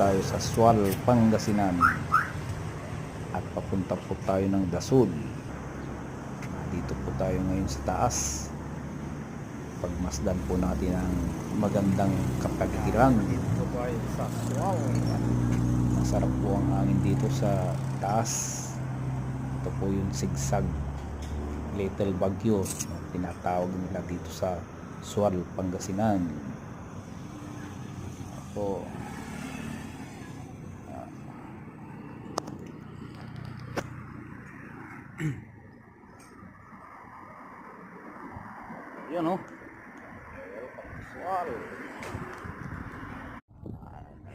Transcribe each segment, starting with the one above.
tayo sa Sual, Pangasinan at papunta po tayo ng Dasul. Dito po tayo ngayon sa taas. Pagmasdan po natin ang magandang kapaligiran. Dito po tayo sa Sual. Masarap po ang hangin dito sa taas. Ito po yung sigsag Little Bagyo, tinatawag nila dito sa Sual, Pangasinan. Ako yun o. Sual.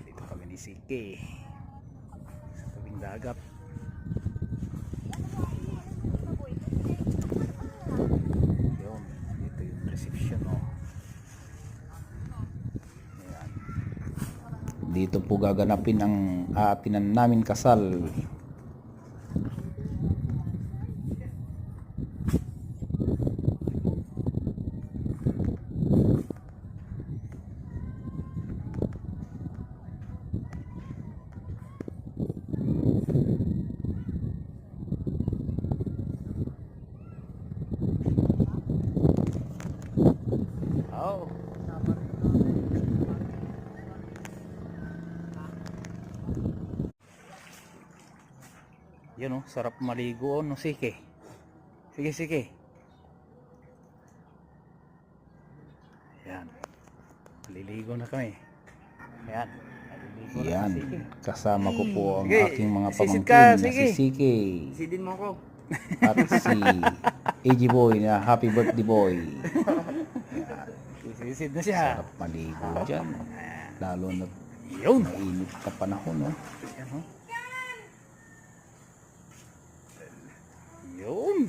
Dito kami ni Siki sa tabing dagat. Yun, dito yung reception o. Ayan. Dito po gaganapin ang aatinan namin kasal. Oh. Yun oh, sarap maligo no, Siki. Sige. Yan. Maliligo na kami. Yan. Maliligo na Yan, Siki. kasama ko po ang Sige, aking mga sisid pamangkin ka, na sige. si Siki Sidin mo ko. at si AG Boy na happy birthday boy. Sisid na siya. Sarap maligo dyan, lalo na Yun. mainit na panahon no? Yan oh. Yun.